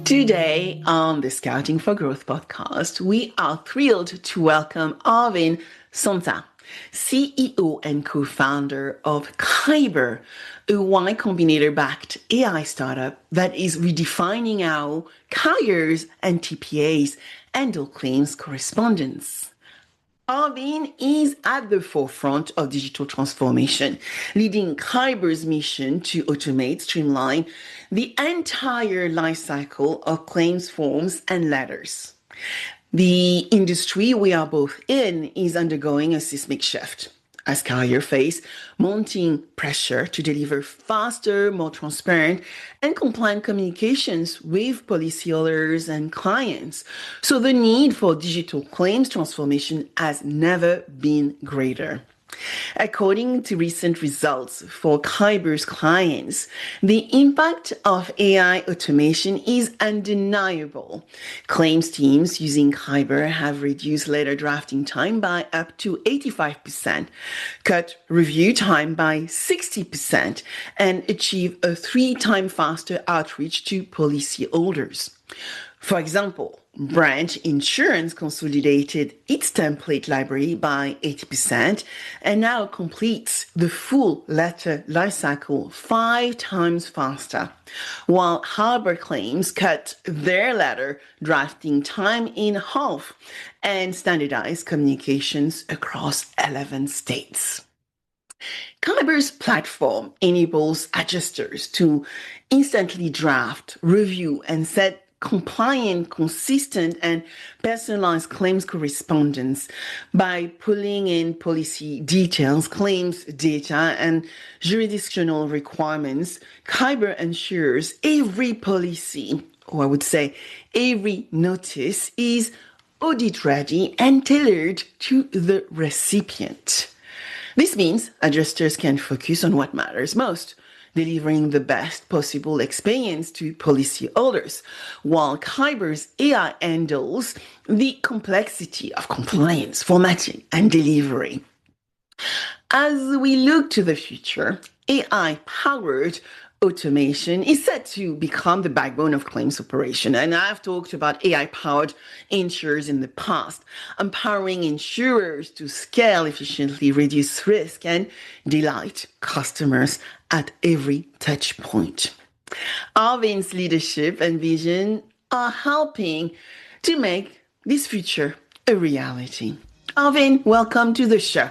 Today on the Scouting for Growth podcast, we are thrilled to welcome Arvind Sontha, CEO and co-founder of Kyber, a Y Combinator-backed AI startup that is redefining how carriers and TPAs handle claims correspondence. Arvind is at the forefront of digital transformation, leading Kyber's mission to automate, streamline the entire lifecycle of claims forms and letters. The industry we are both in is undergoing a seismic shift as carriers face mounting pressure to deliver faster, more transparent, and compliant communications with policyholders and clients. So the need for digital claims transformation has never been greater. According to recent results for Kyber's clients, the impact of AI automation is undeniable. Claims teams using Kyber have reduced letter drafting time by up to 85%, cut review time by 60%, and achieve a 3 times faster outreach to policyholders. For example, Branch Insurance consolidated its template library by 80% and now completes the full letter lifecycle 5 times faster, while Harbor Claims cut their letter drafting time in half and standardized communications across 11 states. Kyber's platform enables adjusters to instantly draft, review, and set compliant, consistent, and personalized claims correspondence by pulling in policy details, claims data, and jurisdictional requirements. Kyber ensures every policy, or I would say every notice, is audit ready and tailored to the recipient. This means adjusters can focus on what matters most, delivering the best possible experience to policyholders, while Kyber's AI handles the complexity of compliance, formatting, and delivery. As we look to the future, AI-powered automation is set to become the backbone of claims operation. And I've talked about AI-powered insurers in the past, empowering insurers to scale efficiently, reduce risk, and delight customers at every touch point. Arvind's leadership and vision are helping to make this future a reality. Arvind, welcome to the show.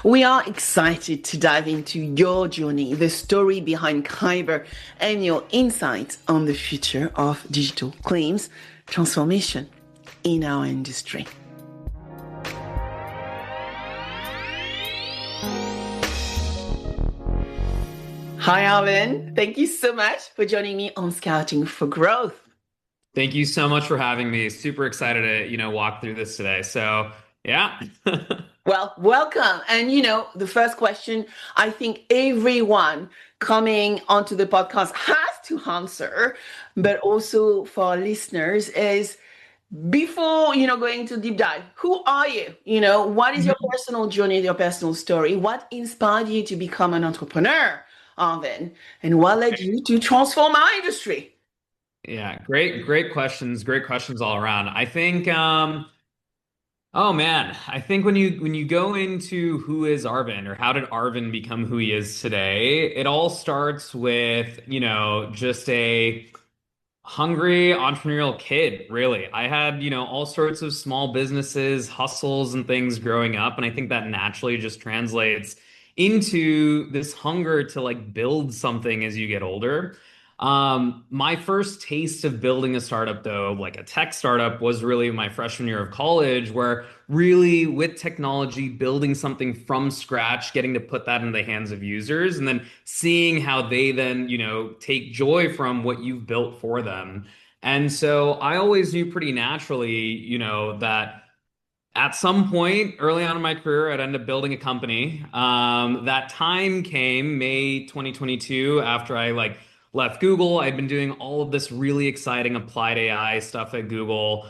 We are excited to dive into your journey, the story behind Kyber, and your insights on the future of digital claims transformation in our industry. Hi, Arvind. Thank you so much for joining me on Scouting for Growth. Thank you so much for having me. Super excited to, walk through this today. So, yeah. Well, welcome. And, the first question I think everyone coming onto the podcast has to answer, but also for our listeners is, before, going to deep dive, who are you? What is your personal journey, your personal story? What inspired you to become an entrepreneur, Arvind? And what led you to transform our industry? Yeah, great questions. Great questions all around. I think, I think when you go into who is Arvind or how did Arvind become who he is today, it all starts with, just a hungry entrepreneurial kid, really. I had, all sorts of small businesses, hustles and things growing up. And I think that naturally just translates into this hunger to build something as you get older. My first taste of building a startup, though, like a tech startup, was really my freshman year of college, where really with technology, building something from scratch, getting to put that in the hands of users, and then seeing how they then, take joy from what you've built for them. And so I always knew pretty naturally, that at some point early on in my career, I'd end up building a company. That time came May 2022 after I left Google. I'd been doing all of this really exciting applied AI stuff at Google.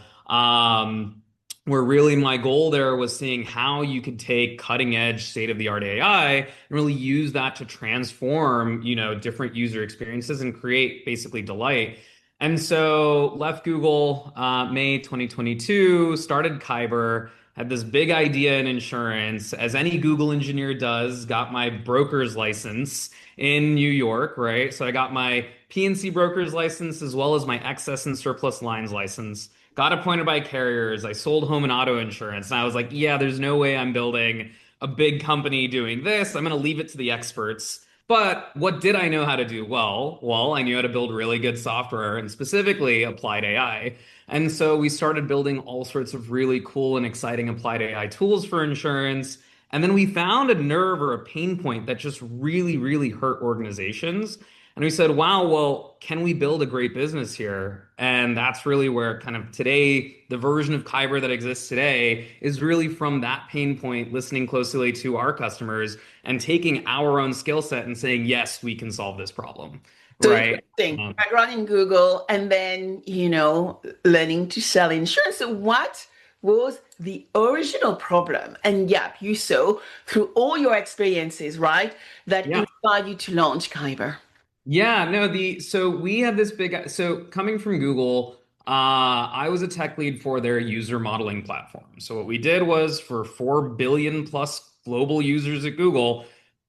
Where really my goal there was seeing how you could take cutting edge state of the art AI and really use that to transform, different user experiences and create basically delight. And so left Google, May 2022, started Kyber, had this big idea in insurance, as any Google engineer does, got my broker's license in New York, right? So I got my P&C broker's license as well as my excess and surplus lines license. Got appointed by carriers. I sold home and auto insurance. And I was like, yeah, there's no way I'm building a big company doing this. I'm going to leave it to the experts. But what did I know how to do well? Well, I knew how to build really good software and specifically applied AI. And so we started building all sorts of really cool and exciting applied AI tools for insurance. And then we found a nerve or a pain point that just really, really hurt organizations. And we said, wow, well, can we build a great business here? And that's really where kind of today, the version of Kyber that exists today is really from that pain point, listening closely to our customers and taking our own skill set and saying, yes, we can solve this problem. So Right. interesting. Background in Google and then, learning to sell insurance. So what was the original problem? And yep, you saw through all your experiences, right, that Yeah. inspired you to launch Kyber. Yeah, no, so we had this so coming from Google, I was a tech lead for their user modeling platform. So what we did was for 4 billion plus global users at Google,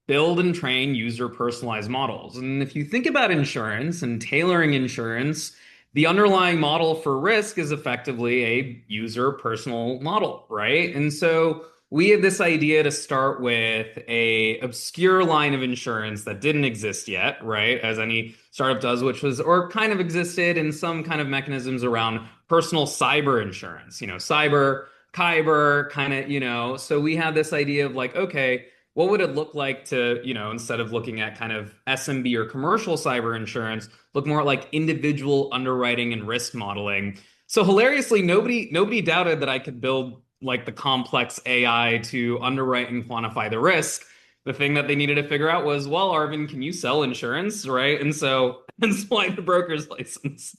build and train user personalized models. And if you think about insurance and tailoring insurance, the underlying model for risk is effectively a user personal model, right? And so we had this idea to start with a obscure line of insurance that didn't exist yet, right? As any startup does, which was, or kind of existed in some kind of mechanisms around personal cyber insurance, cyber, Kyber, kind of, so we had this idea of like, okay, what would it look like to, instead of looking at kind of SMB or commercial cyber insurance, look more at like individual underwriting and risk modeling. So hilariously, nobody doubted that I could build like the complex AI to underwrite and quantify the risk. The thing that they needed to figure out was, well, Arvind, can you sell insurance, right? And so, hence why the broker's license.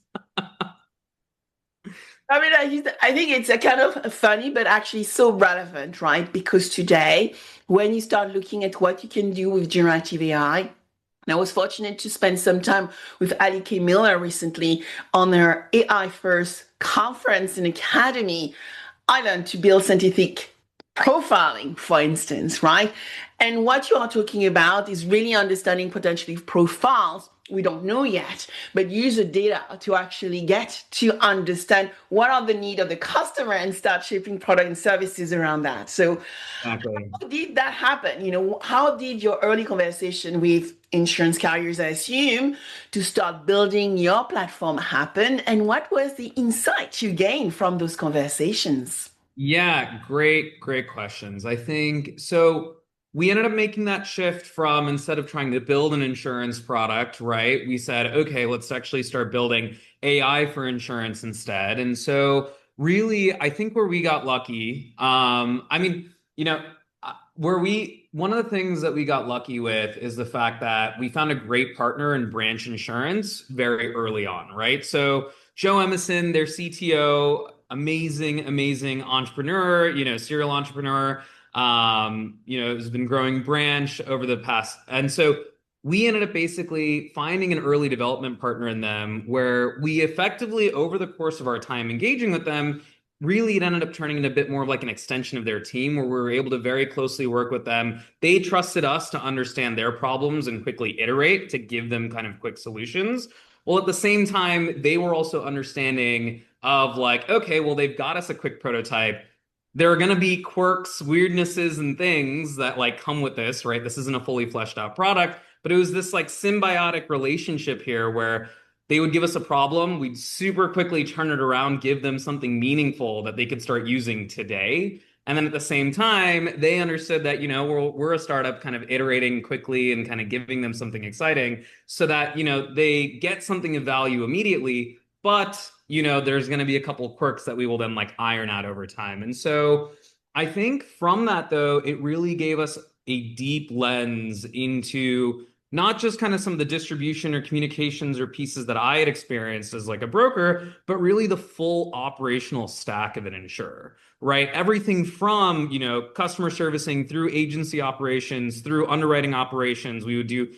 I mean, I think it's a kind of funny, but actually so relevant, right? Because today, when you start looking at what you can do with generative AI, and I was fortunate to spend some time with Ali K. Miller recently on their AI First conference and academy. I learned to build scientific profiling, for instance, right? And what you are talking about is really understanding potentially profiles we don't know yet, but use the data to actually get to understand what are the needs of the customer and start shaping product and services around that. So Exactly. how did that happen? How did your early conversation with insurance carriers, I assume, to start building your platform happen? And what was the insight you gained from those conversations? Yeah, great questions. I think so. We ended up making that shift from instead of trying to build an insurance product, right? We said, okay, let's actually start building AI for insurance instead. And so, really, I think where we got lucky, I mean, one of the things that we got lucky with is the fact that we found a great partner in Branch Insurance very early on, right? So, Joe Emerson, their CTO, amazing entrepreneur, serial entrepreneur, has been growing Branch over the past. And so we ended up basically finding an early development partner in them where we effectively, over the course of our time engaging with them, really it ended up turning into a bit more of like an extension of their team where we were able to very closely work with them. They trusted us to understand their problems and quickly iterate to give them kind of quick solutions. Well, at the same time, they were also understanding of like, okay, well, they've got us a quick prototype. There are going to be quirks, weirdnesses, and things that like come with this, right? This isn't a fully fleshed out product, but it was this like symbiotic relationship here where they would give us a problem, we'd super quickly turn it around, give them something meaningful that they could start using today. And then at the same time, they understood that, we're a startup kind of iterating quickly and kind of giving them something exciting so that, they get something of value immediately, but, there's going to be a couple of quirks that we will then like iron out over time. And so I think from that, though, it really gave us a deep lens into not just kind of some of the distribution or communications or pieces that I had experienced as like a broker, but really the full operational stack of an insurer, right? Everything from, customer servicing through agency operations, through underwriting operations, we would do,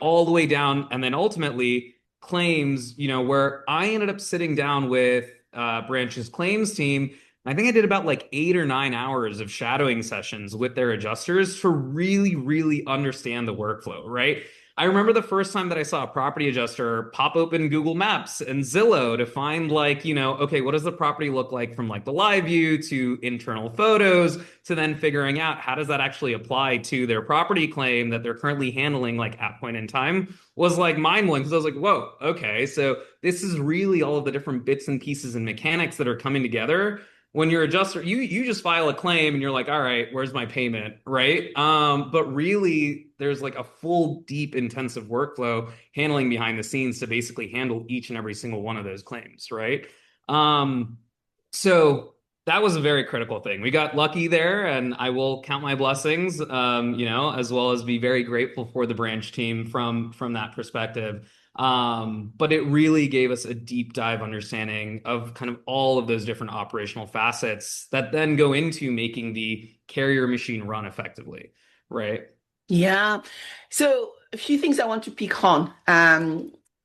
all the way down, and then ultimately claims, where I ended up sitting down with Branch's claims team. I think I did about like 8 or 9 hours of shadowing sessions with their adjusters to really, really understand the workflow, right? I remember the first time that I saw a property adjuster pop open Google Maps and Zillow to find like, okay, what does the property look like from like the live view to internal photos to then figuring out how does that actually apply to their property claim that they're currently handling like at point in time was like mind-blowing because I was like, whoa, okay, so this is really all of the different bits and pieces and mechanics that are coming together when you're adjuster, you just file a claim and you're like, all right, where's my payment, right? But really, there's like a full, deep, intensive workflow handling behind the scenes to basically handle each and every single one of those claims, right? Um, so that was a very critical thing. We got lucky there, and I will count my blessings, as well as be very grateful for the branch team from that perspective. But it really gave us a deep dive understanding of kind of all of those different operational facets that then go into making the carrier machine run effectively, right? Yeah. So a few things I want to pick on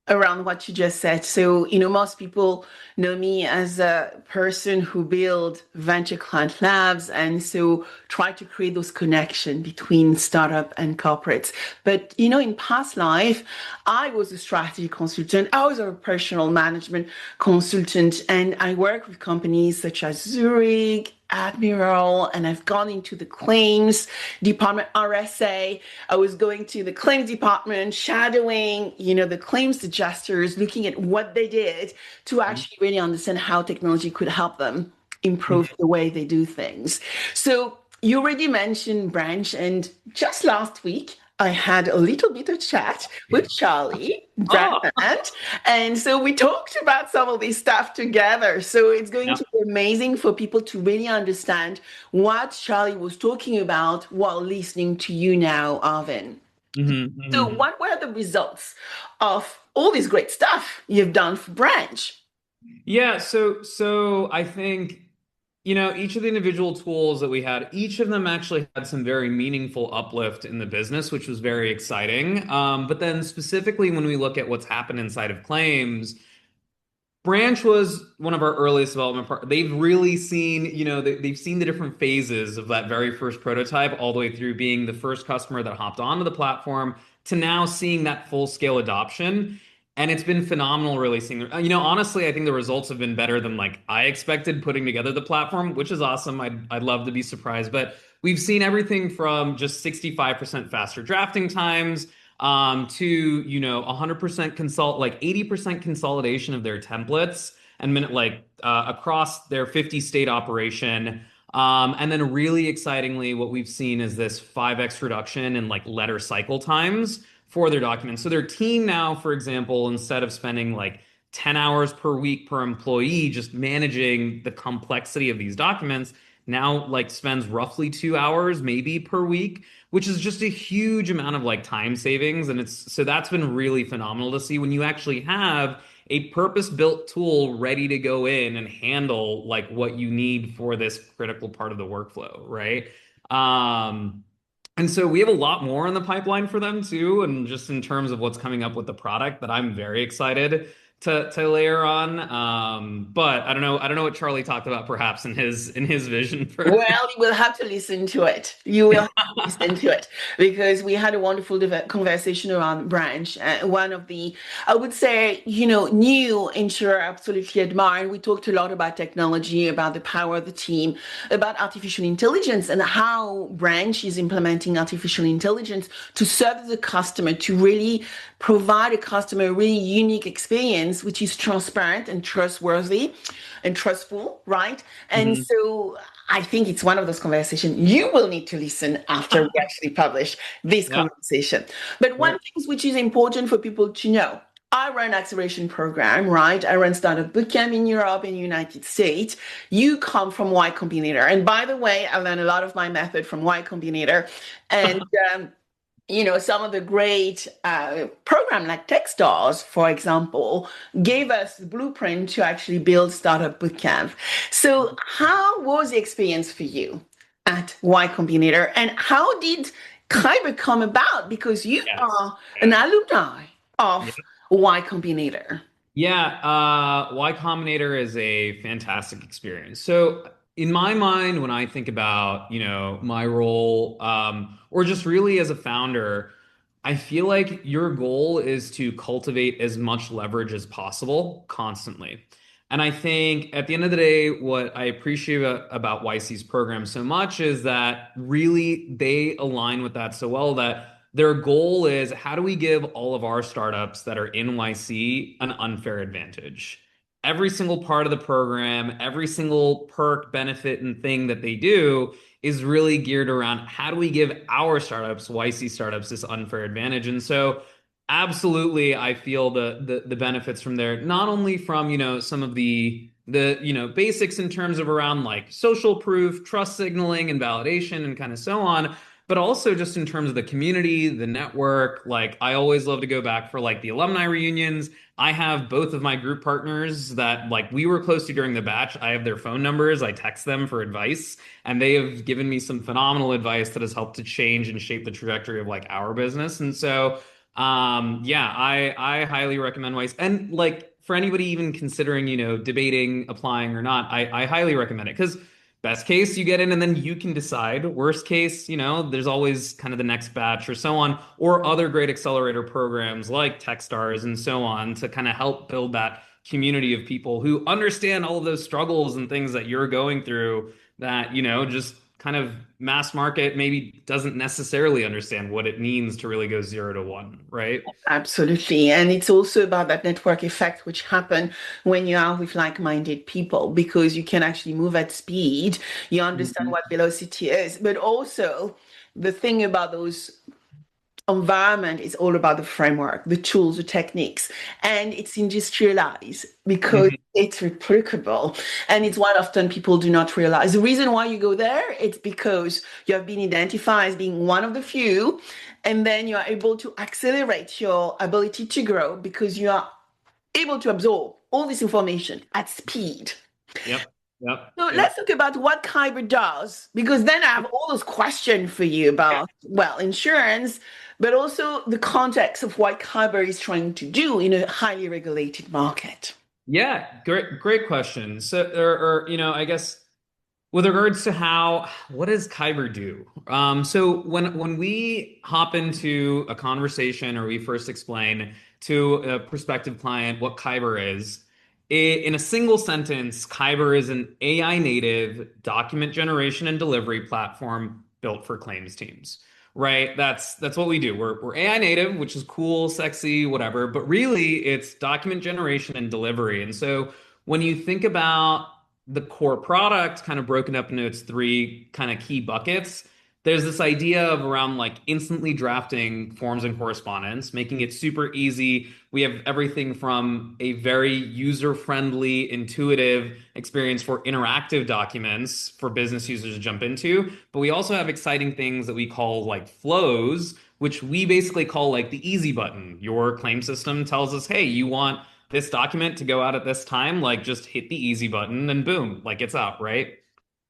around what you just said. So, most people know me as a person who build venture client labs and so try to create those connections between startup and corporates. But, in past life, I was a strategy consultant. I was a personal management consultant, and I work with companies such as Zurich, Admiral, and I've gone into the claims department, RSA. I was going to the claims department, shadowing, the claims adjusters, looking at what they did to actually really understand how technology could help them improve the way they do things. So you already mentioned Branch, and just last week, I had a little bit of chat with Charlie Oh, Brand, and so we talked about some of this stuff together. So it's going yeah. to be amazing for people to really understand what Charlie was talking about while listening to you now, Arvin. So, Hmm. what were the results of all this great stuff you've done for Branch? Yeah, so I think, each of the individual tools that we had, each of them actually had some very meaningful uplift in the business, which was very exciting. But then specifically when we look at what's happened inside of claims, Branch was one of our earliest development part. They've really seen, they've seen the different phases of that very first prototype all the way through being the first customer that hopped onto the platform to now seeing that full scale adoption. And it's been phenomenal really seeing, honestly, I think the results have been better than like I expected putting together the platform, which is awesome. I'd love to be surprised, but we've seen everything from just 65% faster drafting times to 100% like 80% consolidation of their templates and minute like across their 50 state operation. And then really excitingly, what we've seen is this 5x reduction in like letter cycle times for their documents. So their team now, for example, instead of spending like 10 hours per week per employee just managing the complexity of these documents, now like spends roughly 2 hours maybe per week, which is just a huge amount of like time savings. And it's so that's been really phenomenal to see when you actually have a purpose-built tool ready to go in and handle like what you need for this critical part of the workflow, right? And so we have a lot more in the pipeline for them too, and just in terms of what's coming up with the product that I'm very excited to layer on. But I don't know what Charlie talked about perhaps in his vision for. Well, you will have to listen to it. You will have to listen to it because we had a wonderful conversation around Branch. One of the, I would say, new insurer I absolutely admire. We talked a lot about technology, about the power of the team, about artificial intelligence, and how Branch is implementing artificial intelligence to serve the customer, to really provide a customer a really unique experience, which is transparent and trustworthy and trustful, right? And Mhm. so I think it's one of those conversations you will need to listen after we actually publish this Yeah. conversation. But one Yeah. thing which is important for people to know, I run acceleration program, right? I run startup bootcamp in Europe and United States. You come from Y Combinator. And by the way, I learned a lot of my method from Y Combinator. And some of the great program like Techstars, for example, gave us the blueprint to actually build Startup Bootcamp. So how was the experience for you at Y Combinator, and how did Kyber come about? Because you Yes. are an alumni Yeah. of Y Combinator. Yeah, Y Combinator is a fantastic experience. So in my mind, when I think about, my role, or just really as a founder, I feel like your goal is to cultivate as much leverage as possible constantly. And I think at the end of the day, what I appreciate about YC's program so much is that really they align with that so well that their goal is how do we give all of our startups that are in YC an unfair advantage? Every single part of the program, every single perk, benefit, and thing that they do is really geared around how do we give our startups, YC startups, this unfair advantage. And so absolutely I feel the benefits from there, not only from, some of the basics in terms of around like social proof, trust signaling and validation and kind of so on, but also just in terms of the community, the network. Like I always love to go back for like the alumni reunions. I have both of my group partners that like we were close to during the batch. I have their phone numbers. I text them for advice, and they have given me some phenomenal advice that has helped to change and shape the trajectory of like our business. And so, yeah, I highly recommend Weiss. And like for anybody even considering, debating applying or not, I highly recommend it because best case you get in and then you can decide. Worst case, there's always kind of the next batch or so on, or other great accelerator programs like Techstars and so on to kind of help build that community of people who understand all of those struggles and things that you're going through that, just kind of mass market maybe doesn't necessarily understand what it means to really go 0 to 1, right? Absolutely. And it's also about that network effect, which happen when you are with like-minded people, because you can actually move at speed. You understand Mhm. what velocity is, but also the thing about those environment is all about the framework, the tools, the techniques, and it's industrialized because Mhm. it's replicable. And it's what often people do not realize. The reason why you go there, it's because you have been identified as being one of the few, and then you are able to accelerate your ability to grow because you are able to absorb all this information at speed. Yep. Yep. So Yep. let's talk about what Kyber does, because then I have all those questions for you about, well, insurance, but also the context of what Kyber is trying to do in a highly regulated market. Yeah, great question. So, or I guess with regards to what does Kyber do? So when we hop into a conversation or we first explain to a prospective client what Kyber is, in a single sentence, Kyber is an AI native document generation and delivery platform built for claims teams. Right? That's what we do. We're AI native, which is cool, sexy, whatever, but really it's document generation and delivery. And so when you think about the core product kind of broken up into its three kind of key buckets, there's this idea of around like instantly drafting forms and correspondence, making it super easy. We have everything from a very user-friendly, intuitive experience for interactive documents for business users to jump into, but we also have exciting things that we call like flows, which we basically call like the easy button. Your claim system tells us, hey, you want this document to go out at this time, like just hit the easy button and boom, like it's out, right?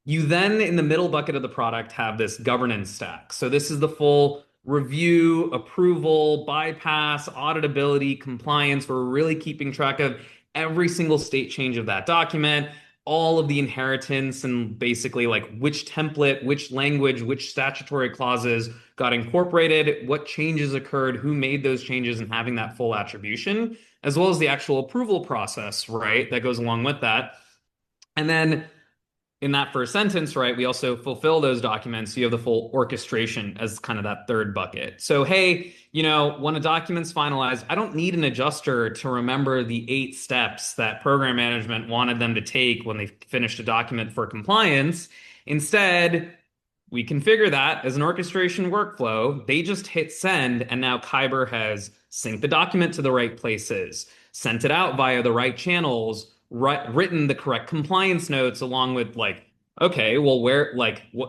You then, in the middle bucket of the product, have this governance stack. So this is the full review, approval, bypass, auditability, compliance. We're really keeping track of every single state change of that document, all of the inheritance, and basically like which template, which language, which statutory clauses got incorporated, what changes occurred, who made those changes, and having that full attribution, as well as the actual approval process, right? That goes along with that. And then in that first sentence, right, we also fulfill those documents. So you have the full orchestration as kind of that third bucket. So, hey, when a document's finalized, I don't need an adjuster to remember the 8 steps that program management wanted them to take when they finished a document for compliance. Instead, we configure that as an orchestration workflow. They just hit send, and now Kyber has synced the document to the right places, sent it out via the right channels, written the correct compliance notes along with like okay, well,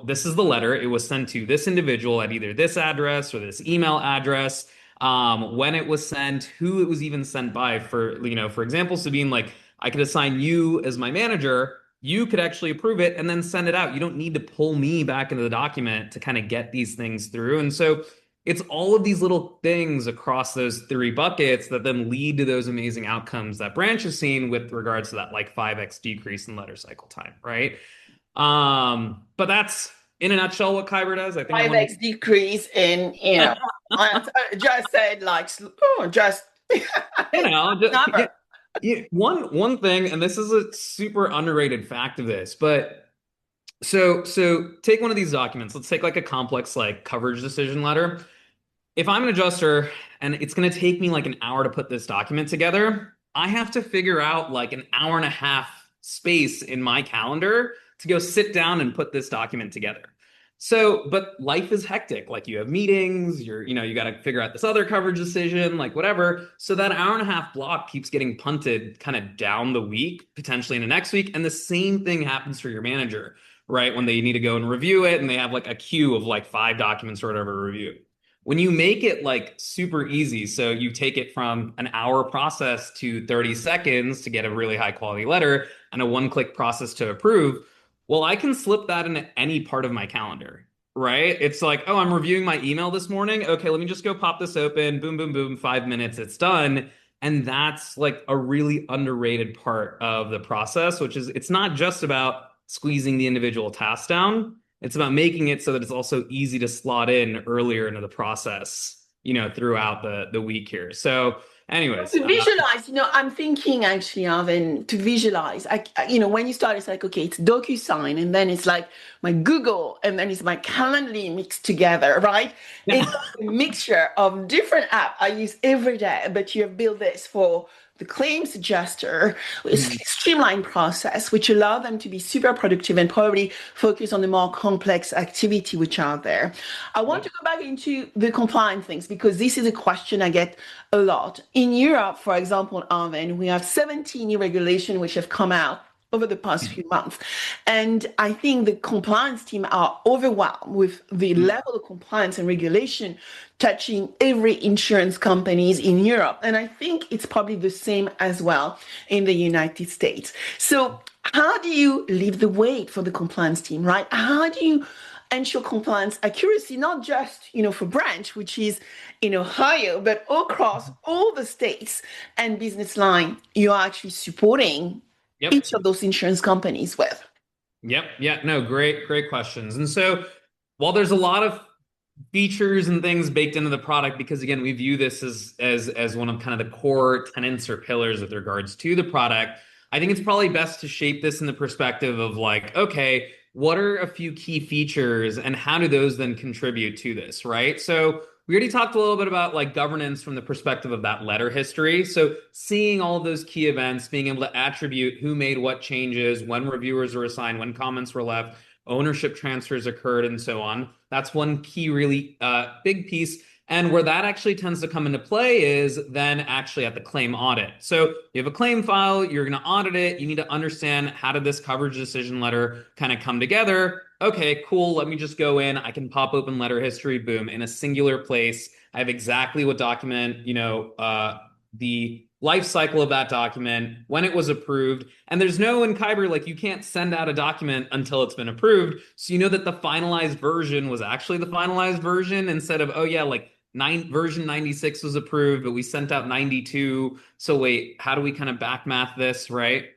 this is the letter. It was sent to this individual at either this address or this email address. When it was sent, who it was even sent by. For example, Sabine, like I could assign you as my manager. You could actually approve it and then send it out. You don't need to pull me back into the document to kind of get these things through. And so it's all of these little things across those three buckets that then lead to those amazing outcomes that Branch has seen with regards to that like 5x decrease in letter cycle time, right? But that's in a nutshell what Kyber does. I think I wanted 5x decrease in, I just said like, just you know, yeah, number. yeah, one thing, and this is a super underrated fact of this, but so take one of these documents. Let's take like a complex like coverage decision letter. If I'm an adjuster and it's going to take me like an hour to put this document together, I have to figure out like an hour and a half space in my calendar to go sit down and put this document together. So, but life is hectic. Like you have meetings, you got to figure out this other coverage decision, like whatever. So that hour and a half block keeps getting punted kind of down the week, potentially into next week. And the same thing happens for your manager, right? When they need to go and review it and they have like a queue of like 5 documents or whatever to review. When you make it like super easy, so you take it from an hour process to 30 seconds to get a really high quality letter and a one-click process to approve, well, I can slip that into any part of my calendar, right? It's like, oh, I'm reviewing my email this morning. Okay, let me just go pop this open. Boom, boom, boom, 5 minutes, it's done. And that's like a really underrated part of the process, which is it's not just about squeezing the individual tasks down. It's about making it so that it's also easy to slot in earlier into the process, throughout the week here. So, anyways, To visualize, I'm thinking actually, Arvin, to visualize. When you start, it's like, okay, it's DocuSign, and then it's like my Google, and then it's my Calendly mixed together, right? It's like a mixture of different apps I use every day, but you have built this for the claims adjuster, a streamlined process, which allow them to be super productive and probably focus on the more complex activity which are there. I want to go back into the compliance things because this is a question I get a lot. In Europe, for example, Arvin, we have 17 new regulations which have come out over the past few months. And I think the compliance team are overwhelmed with the level of compliance and regulation touching every insurance companies in Europe. And I think it's probably the same as well in the United States. So how do you leave the weight for the compliance team, right? How do you ensure compliance accuracy, not just, for Branch, which is in Ohio, but across all the states and business line you are actually supporting Yep. each of those insurance companies with? Yep. Yeah. No, great questions. And so while there's a lot of features and things baked into the product, because again, we view this as one of kind of the core tenets or pillars with regards to the product, I think it's probably best to shape this in the perspective of like, okay, what are a few key features and how do those then contribute to this, right? So we already talked a little bit about like governance from the perspective of that letter history. So seeing all of those key events, being able to attribute who made what changes, when reviewers were assigned, when comments were left, ownership transfers occurred, and so on. That's one key, really big piece. And where that actually tends to come into play is then actually at the claim audit. So you have a claim file, you're going to audit it. You need to understand how did this coverage decision letter kind of come together? Okay, cool. Let me just go in. I can pop open letter history, boom, in a singular place. I have exactly what document, the life cycle of that document, when it was approved. And there's no in Kyber, like you can't send out a document until it's been approved. So you know that the finalized version was actually the finalized version instead of, oh yeah, like version 96 was approved, but we sent out 92. So wait, how do we kind of back math this, right?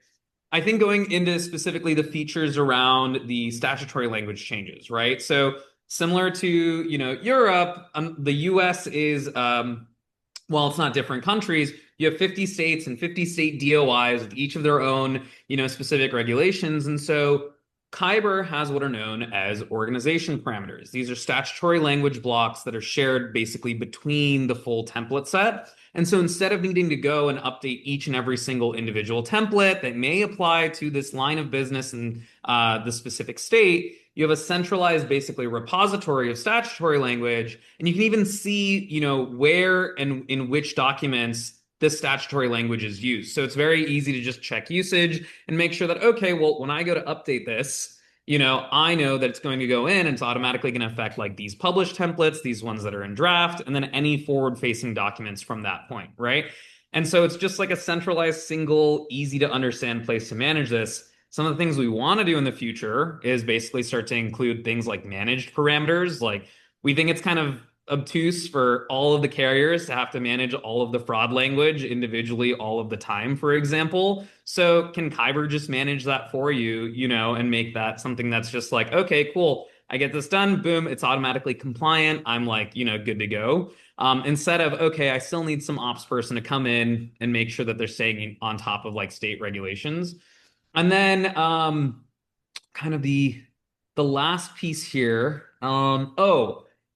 I think going into specifically the features around the statutory language changes, right? So similar to, Europe, the US is, well, it's not different countries. You have 50 states and 50 state DOIs with each of their own, specific regulations. And so Kyber has what are known as organization parameters. These are statutory language blocks that are shared basically between the full template set. And so instead of needing to go and update each and every single individual template that may apply to this line of business in the specific state, you have a centralized basically repository of statutory language, and you can even see, where and in which documents this statutory language is used. So it's very easy to just check usage and make sure that, okay, well, when I go to update this, I know that it's going to go in and it's automatically going to affect like these published templates, these ones that are in draft, and then any forward-facing documents from that point, right? And so it's just like a centralized, single, easy to understand place to manage this. Some of the things we want to do in the future is basically start to include things like managed parameters. Like we think it's kind of obtuse for all of the carriers to have to manage all of the fraud language individually all of the time, for example. So can Kyber just manage that for you, and make that something that's just like, okay, cool. I get this done, boom, it's automatically compliant. I'm like, good to go. Instead of, okay, I still need some ops person to come in and make sure that they're staying on top of like state regulations. And then kind of the last piece here,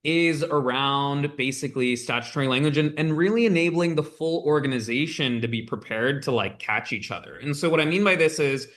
is around basically statutory language and really enabling the full organization to be prepared to like catch each other. And so what I mean by this is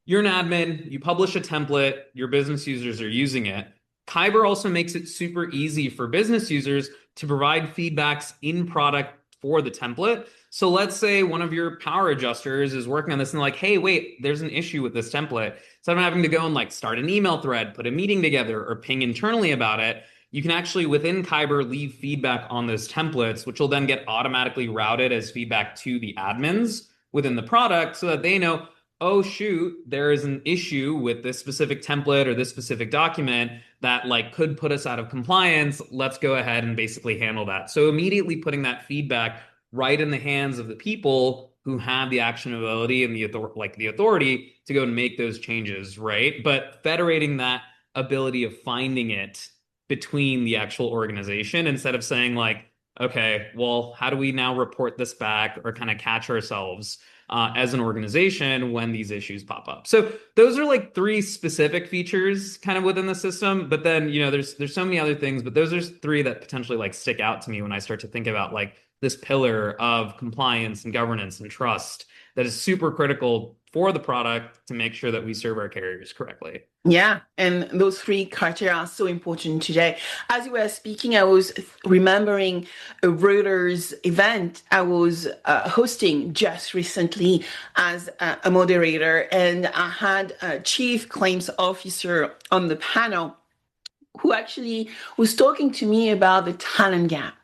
you're an admin, you publish a template, your business users are using it. Kyber also makes it super easy for business users to provide feedbacks in product for the template. So let's say one of your power adjusters is working on this and like, hey, wait, there's an issue with this template. Instead of having to go and like start an email thread, put a meeting together, or ping internally about it, you can actually within Kyber leave feedback on those templates, which will then get automatically routed as feedback to the admins within the product so that they know, oh shoot, there is an issue with this specific template or this specific document that like could put us out of compliance. Let's go ahead and basically handle that. So immediately putting that feedback right in the hands of the people who have the actionability and the authority to go and make those changes, right? But federating that ability of finding it between the actual organization instead of saying like, okay, well, how do we now report this back or kind of catch ourselves as an organization when these issues pop up? So those are like three specific features kind of within the system. But then, there's so many other things, but those are three that potentially like stick out to me when I start to think about like this pillar of compliance and governance and trust that is super critical for the product to make sure that we serve our carriers correctly. Yeah, and those three criteria are so important today. As you were speaking, I was remembering a Reuters event I was hosting just recently as a moderator, and I had a chief claims officer on the panel who actually was talking to me about the talent gap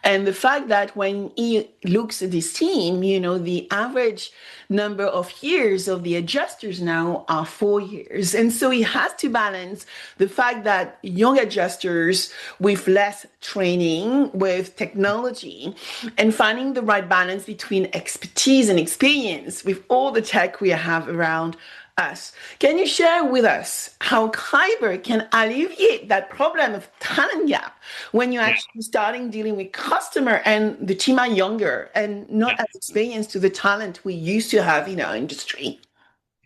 and the fact that when he looks at this team, the average number of years of the adjusters now are 4 years. And so he has to balance the fact that young adjusters with less training, with technology, and finding the right balance between expertise and experience with all the tech we have around us. Can you share with us how Kyber can alleviate that problem of talent gap when you're actually starting dealing with customer and the team are younger and not as experienced to the talent we used to have in our industry?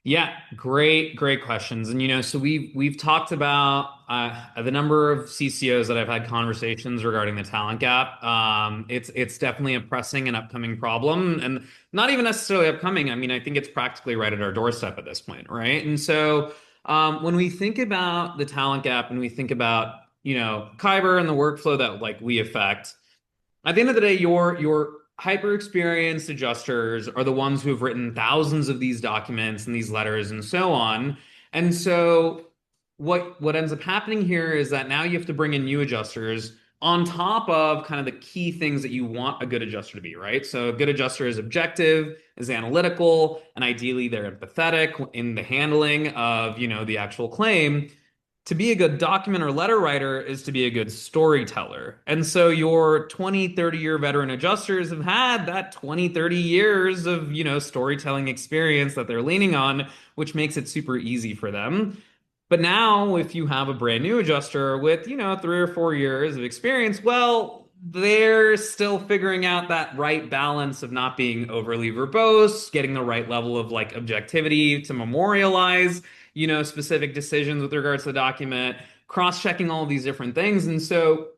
Yeah, great questions. And so we've talked about the number of CCOs that I've had conversations regarding the talent gap. It's definitely a pressing and upcoming problem, and not even necessarily upcoming. I mean, I think it's practically right at our doorstep at this point, right? And so when we think about the talent gap and we think about Kyber and the workflow that like we affect, at the end of the day, your hyper experienced adjusters are the ones who have written thousands of these documents and these letters and so on. And so what ends up happening here is that now you have to bring in new adjusters on top of kind of the key things that you want a good adjuster to be, right? So a good adjuster is objective, is analytical, and ideally they're empathetic in the handling of, the actual claim. To be a good document or letter writer is to be a good storyteller. And so your 20, 30-year veteran adjusters have had that 20, 30 years of, storytelling experience that they're leaning on, which makes it super easy for them. But now if you have a brand new adjuster with, 3 or 4 years of experience, well, they're still figuring out that right balance of not being overly verbose, getting the right level of like objectivity to memorialize specific decisions with regards to the document, cross-checking all of these different things. And so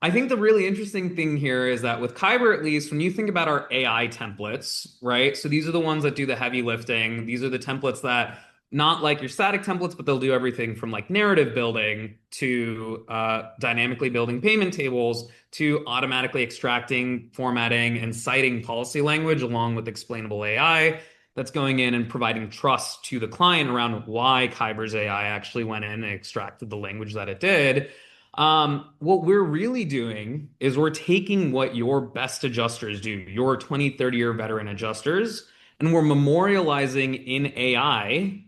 I think the really interesting thing here is that with Kyber, at least, when you think about our AI templates, right? So these are the ones that do the heavy lifting. These are the templates that, not like your static templates, but they'll do everything from like narrative building to dynamically building payment tables to automatically extracting, formatting, and citing policy language along with explainable AI. that's going in and providing trust to the client around why Kyber's AI actually went in and extracted the language that it did. What we're really doing is we're taking what your best adjusters do, your 20, 30-year veteran adjusters, and we're memorializing in AI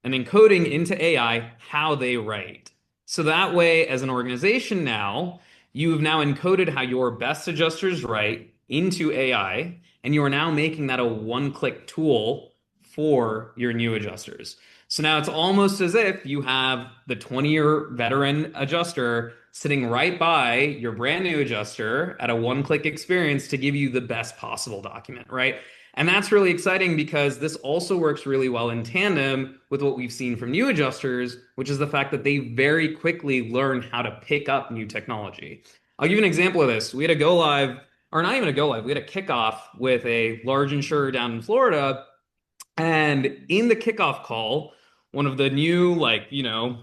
and encoding into AI how they write. So that way, as an organization now, you have now encoded how your best adjusters write into AI, and you are now making that a one-click tool for your new adjusters. So now it's almost as if you have the 20-year veteran adjuster sitting right by your brand new adjuster at a one-click experience to give you the best possible document, right? And that's really exciting because this also works really well in tandem with what we've seen from new adjusters, which is the fact that they very quickly learn how to pick up new technology. I'll give you an example of this. We had a go live, or not even a go live, we had a kickoff with a large insurer down in Florida. And in the kickoff call, one of the new, like,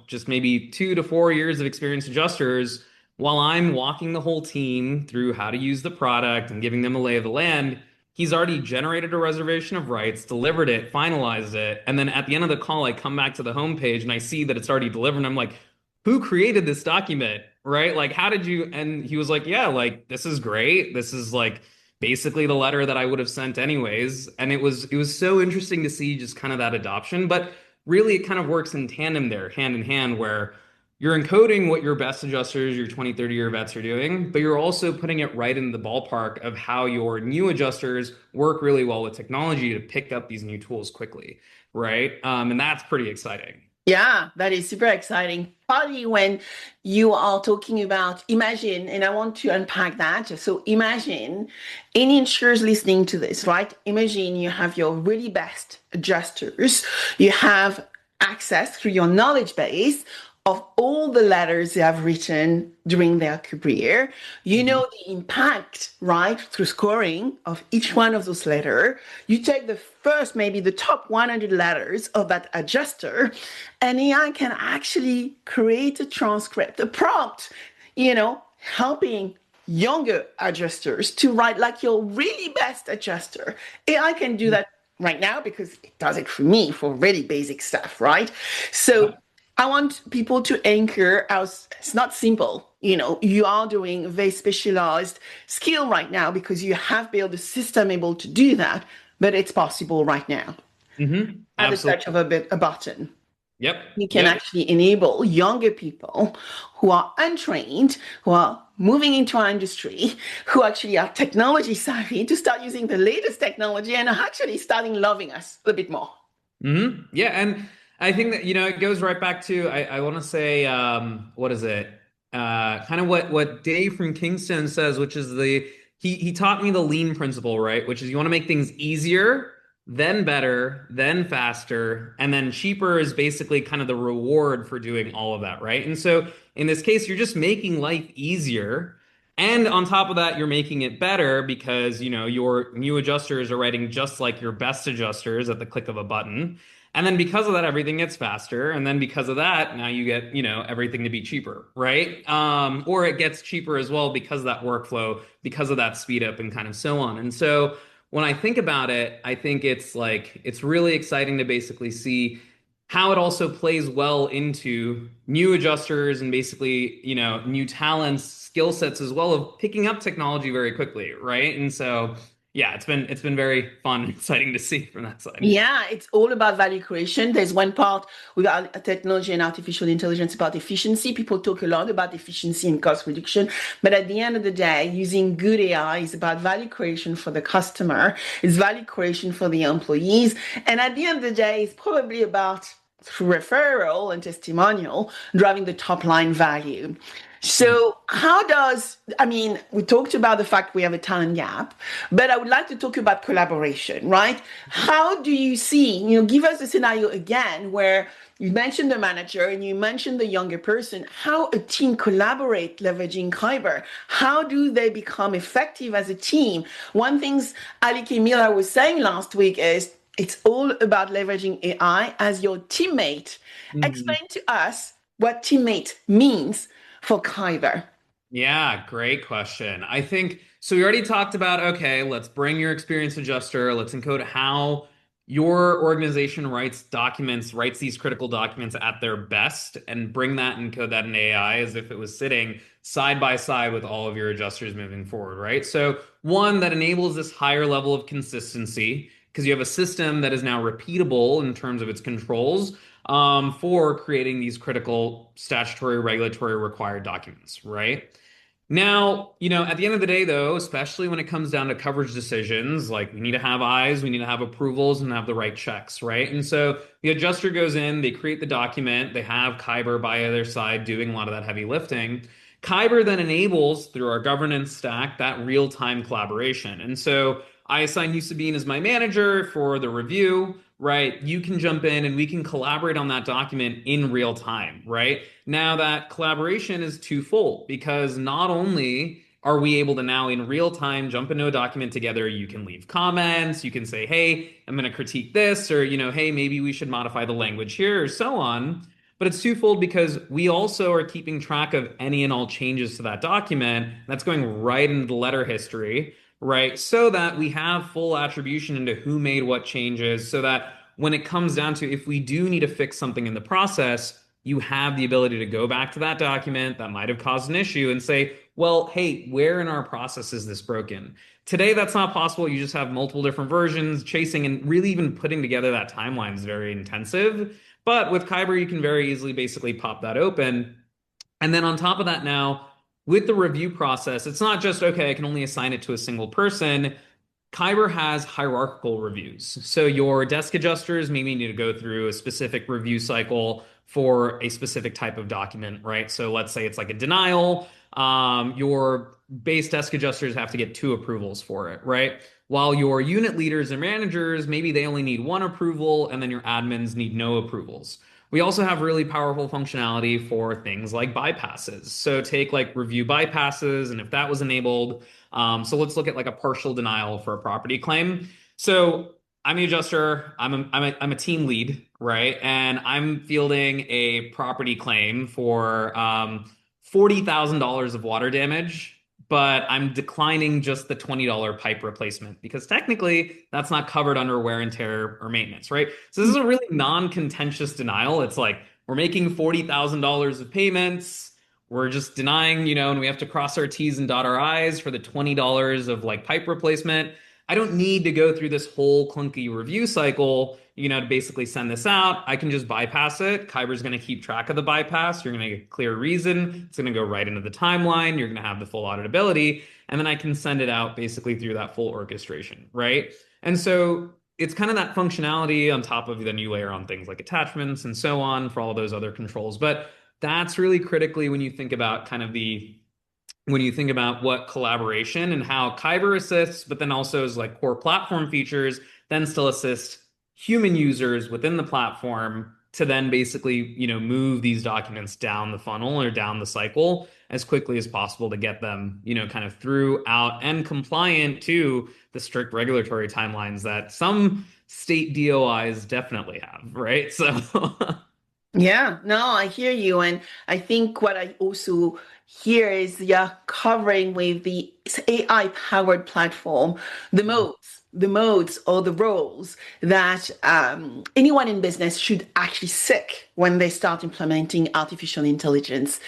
just maybe 2 to 4 years of experience adjusters, while I'm walking the whole team through how to use the product and giving them a lay of the land, he's already generated a reservation of rights, delivered it, finalized it. And then at the end of the call, I come back to the homepage and I see that it's already delivered. And I'm like, who created this document? Right? Like, how did you? And he was like, yeah, like, this is great. This is like basically the letter that I would have sent anyways. And it was so interesting to see just kind of that adoption. But really, it kind of works in tandem there, hand in hand, where you're encoding what your best adjusters, your 20, 30-year vets are doing, but you're also putting it right in the ballpark of how your new adjusters work really well with technology to pick up these new tools quickly, right? And that's pretty exciting. Yeah, that is super exciting. Partly when you are talking about imagine, and I want to unpack that. So imagine any insurers listening to this, right? Imagine you have your really best adjusters. You have access through your knowledge base of all the letters they have written during their career. You Mhm. know the impact, right, through scoring of each one of those letters. You take the first, maybe the top 100 letters of that adjuster, and AI can actually create a transcript, a prompt, helping younger adjusters to write like your really best adjuster. AI can do that right now because it does it for me for really basic stuff, right? So Yep. I want people to anchor as it's not simple. You are doing a very specialized skill right now because you have built a system able to do that, but it's possible right now at the touch of Absolutely. a button. Yep. You can Yep. actually enable younger people who are untrained, who are moving into our industry, who actually are technology savvy to start using the latest technology and are actually starting loving us a bit more. Yeah, and I think that it goes right back to I want to say what is it? Kind of what Dave from Kingston says, which is he taught me the lean principle, right? Which is you want to make things easier, then better, then faster, and then cheaper is basically kind of the reward for doing all of that, right? And so in this case, you're just making life easier. And on top of that, you're making it better because, your new adjusters are writing just like your best adjusters at the click of a button. And then because of that, everything gets faster. And then because of that, now you get, everything to be cheaper, right? Or it gets cheaper as well because of that workflow, because of that speed up and kind of so on. And so when I think about it, I think it's really exciting to basically see how it also plays well into new adjusters and basically, new talents, skill sets as well of picking up technology very quickly, right? And so, yeah, it's been very fun and exciting to see from that side. Yeah, it's all about value creation. There's one part with technology and artificial intelligence about efficiency. People talk a lot about efficiency and cost reduction, but at the end of the day, using good AI is about value creation for the customer, it's value creation for the employees, and at the end of the day, it's probably about through referral and testimonial driving the top line value. So, I mean, we talked about the fact we have a talent gap, but I would like to talk about collaboration, right? How do you see, give us a scenario again where you mentioned the manager and you mentioned the younger person, how a team collaborate leveraging Kyber? How do they become effective as a team? One thing Ali K. Miller was saying last week is it's all about leveraging AI as your teammate. Mhm. Explain to us what teammate means for Kyber. Yeah, great question. I think so. We already talked about, okay, let's bring your experience adjuster, let's encode how your organization writes these critical documents at their best and bring that and code that in AI as if it was sitting side by side with all of your adjusters moving forward, right? So one that enables this higher level of consistency because you have a system that is now repeatable in terms of its controls for creating these critical statutory regulatory required documents, right? Now, at the end of the day, though, especially when it comes down to coverage decisions, like we need to have eyes, we need to have approvals, and have the right checks, right? And so the adjuster goes in, they create the document, they have Kyber by their side doing a lot of that heavy lifting. Kyber then enables, through our governance stack, that real-time collaboration. And so I assign you, Sabine, as my manager for the review, right? You can jump in and we can collaborate on that document in real time, right? Now that collaboration is twofold because not only are we able to now in real time jump into a document together, you can leave comments, you can say, hey, I'm going to critique this, or, hey, maybe we should modify the language here, or so on. But it's twofold because we also are keeping track of any and all changes to that document. That's going right into the letter history, right? So that we have full attribution into who made what changes, so that when it comes down to if we do need to fix something in the process, you have the ability to go back to that document that might have caused an issue and say, well, hey, where in our process is this broken? Today, that's not possible. You just have multiple different versions, chasing and really even putting together that timeline is very intensive. But with Kyber, you can very easily basically pop that open. And then on top of that now, with the review process, it's not just, okay, I can only assign it to a single person. Kyber has hierarchical reviews. So your desk adjusters maybe need to go through a specific review cycle for a specific type of document, right? So let's say it's like a denial. Your base desk adjusters have to get two approvals for it, right? While your unit leaders and managers, maybe they only need one approval, and then your admins need no approvals. We also have really powerful functionality for things like bypasses. So take like review bypasses, and if that was enabled, so let's look at like a partial denial for a property claim. So I'm the adjuster. I'm a team lead, right? And I'm fielding a property claim for $40,000 of water damage, but I'm declining just the $20 pipe replacement because technically that's not covered under wear and tear or maintenance, right? So this is a really non-contentious denial. It's like we're making $40,000 of payments. We're just denying, and we have to cross our T's and dot our I's for the $20 of like pipe replacement. I don't need to go through this whole clunky review cycle, to basically send this out. I can just bypass it. Kyber's going to keep track of the bypass. You're going to get a clear reason. It's going to go right into the timeline. You're going to have the full auditability. And then I can send it out basically through that full orchestration, right? And so it's kind of that functionality on top of then you layer on things like attachments and so on for all of those other controls. But that's really critically when you think about when you think about what collaboration and how Kyber assists, but then also as like core platform features, then still assist human users within the platform to then basically, move these documents down the funnel or down the cycle as quickly as possible to get them, kind of through, out, and compliant to the strict regulatory timelines that some state DOIs definitely have, right? So Yeah, no, I hear you. And I think what I also hear is you're covering with the AI powered platform, the modes or the roles that anyone in business should actually seek when they start implementing artificial intelligence.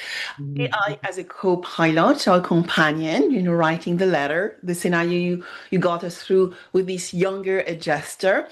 AI as a co-pilot or companion, writing the letter, the scenario you got us through with this younger adjuster.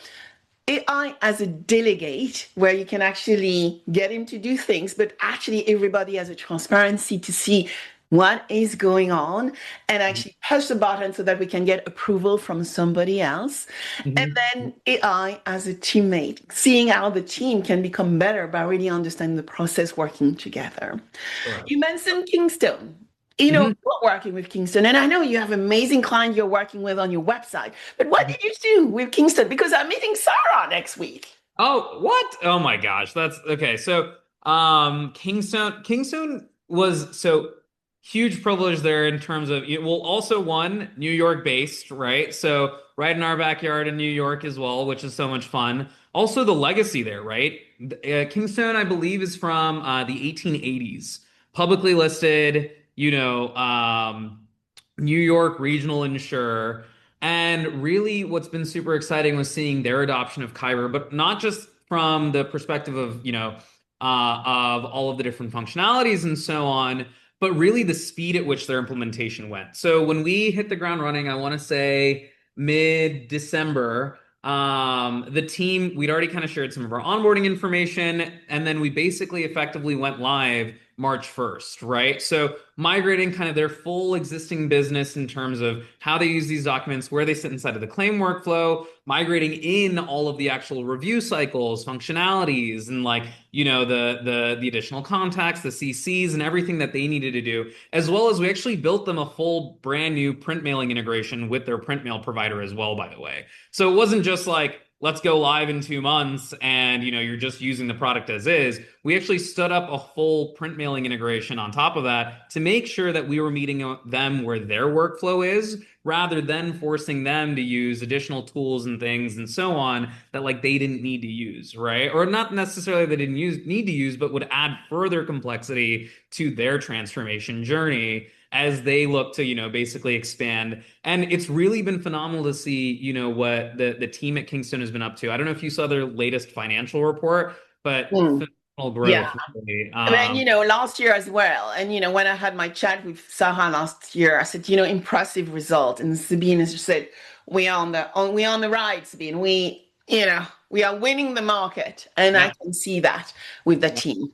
AI as a delegate, where you can actually get him to do things, but actually everybody has a transparency to see what is going on and actually push the button so that we can get approval from somebody else. And Mhm. then AI as a teammate, seeing how the team can become better by really understanding the process working together. Correct. You mentioned Kingston. Mhm. We're working with Kingston, and I know you have amazing client you're working with on your website. But what did you do with Kingston? Because I'm meeting Sarah next week. Oh, what? Oh my gosh. That's okay. So, Kingstone was so huge privilege there in terms of well, also one New York based, right? So right in our backyard in New York as well, which is so much fun. Also the legacy there, right? Kingstone, I believe, is from the 1880s, publicly listed, New York regional insurer. And really, what's been super exciting was seeing their adoption of Kyber, but not just from the perspective of, of all of the different functionalities and so on, but really the speed at which their implementation went. So when we hit the ground running, I want to say mid-December, the team, we'd already kind of shared some of our onboarding information, and then we basically effectively went live March 1st, right? So migrating kind of their full existing business in terms of how they use these documents, where they sit inside of the claim workflow, migrating in all of the actual review cycles, functionalities, and like, the additional contacts, the CCs, and everything that they needed to do, as well as we actually built them a full brand new print mailing integration with their print mail provider as well, by the way. So it wasn't just like, let's go live in 2 months and you're just using the product as is. We actually stood up a full print mailing integration on top of that to make sure that we were meeting them where their workflow is, rather than forcing them to use additional tools and things and so on that like they didn't need to use, right? Or not necessarily they didn't need to use, but would add further complexity to their transformation journey as they look to, basically expand. And it's really been phenomenal to see, what the team at Kingston has been up to. I don't know if you saw their latest financial report, but Mm. phenomenal Yeah. growth, really. And then, last year as well. And, when I had my chat with Sarah last year, I said, impressive result. And Sabine has just said, we're on the ride, Sabine. We are winning the market. And I Yeah. can see that with the team.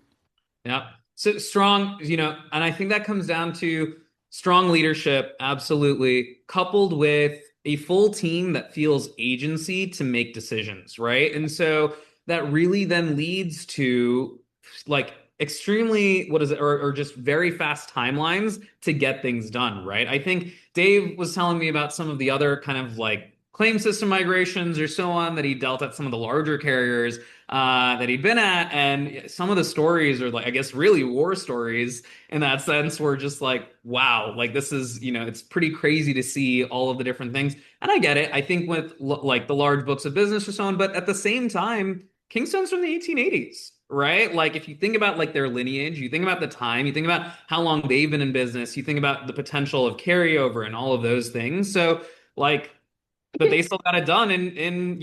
Yeah. So strong, and I think that comes down to strong leadership, absolutely, coupled with a full team that feels agency to make decisions, right? And so that really then leads to like extremely, what is it, or just very fast timelines to get things done, right? I think Dave was telling me about some of the other kind of like claim system migrations or so on that he dealt at some of the larger carriers that he'd been at. And some of the stories are like, I guess, really war stories in that sense, were just like, wow, like this is, it's pretty crazy to see all of the different things. And I get it. I think with like the large books of business or so on, but at the same time, Kingstone's from the 1880s. Right? Like if you think about like their lineage, you think about the time, you think about how long they've been in business, you think about the potential of carryover and all of those things. So like, but they still got it done in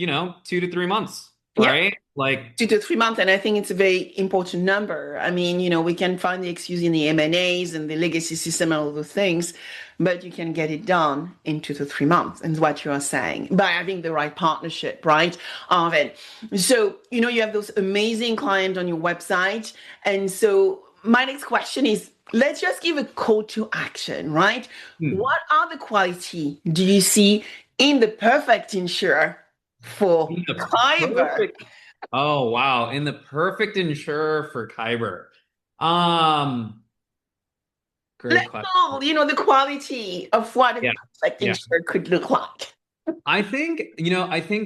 2 to 3 months, Yeah. right? Like, 2 to 3 months, and I think it's a very important number. I mean, we can find the excuse in the M&As and the legacy system and all those things, but you can get it done in 2 to 3 months, and what you are saying, by having the right partnership, right, Arvind? So, you have those amazing clients on your website, and so my next question is, let's just give a call to action, right? hmm, What are the quality do you see in the perfect insurer for in the Kyber? perfect, oh wow, in the perfect insurer for Kyber. Um, Great Let's question. know, the quality of what a Yeah, perfect yeah. insurer could look like. I think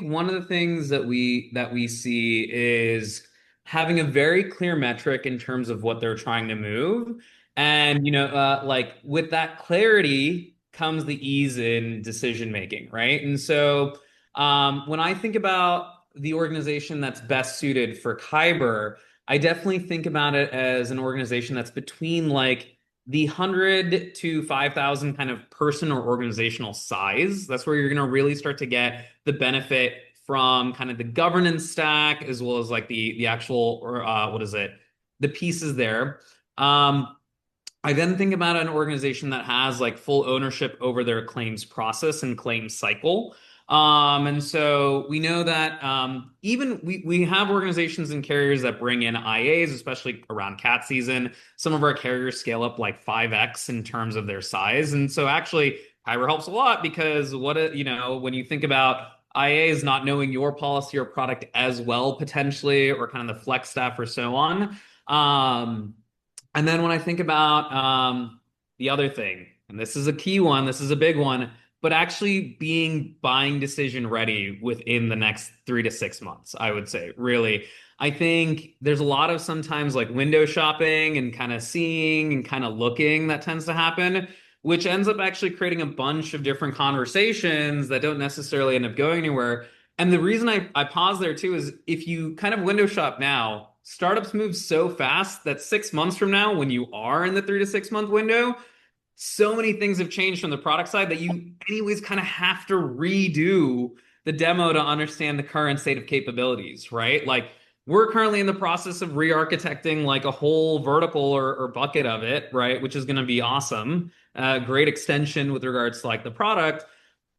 one of the things that we see is having a very clear metric in terms of what they're trying to move. And like with that clarity comes the ease in decision making, right? And so when I think about the organization that's best suited for Kyber, I definitely think about it as an organization that's between like the 100 to 5,000 kind of person or organizational size. That's where you're going to really start to get the benefit from kind of the governance stack, as well as like the actual, or what is it, the pieces there. Um, I then think about an organization that has like full ownership over their claims process and claims cycle. And so we know that even we have organizations and carriers that bring in IAs, especially around cat season. Some of our carriers scale up like 5x in terms of their size. And so actually, Kyber helps a lot because when you think about IAs not knowing your policy or product as well, potentially, or kind of the flex staff or so on. Um, and then when I think about the other thing, and this is a key one, this is a big one, but actually being buying decision ready within the next 3 to 6 months, I would say, really. I think there's a lot of sometimes like window shopping and kind of seeing and kind of looking that tends to happen, which ends up actually creating a bunch of different conversations that don't necessarily end up going anywhere. And the reason I pause there too is if you kind of window shop now, startups move so fast that 6 months from now, when you are in the 3 to 6 month window, so many things have changed from the product side that you anyways kind of have to redo the demo to understand the current state of capabilities, right? Like we're currently in the process of re-architecting like a whole vertical or bucket of it, right? Which is going to be awesome. Great extension with regards to like the product.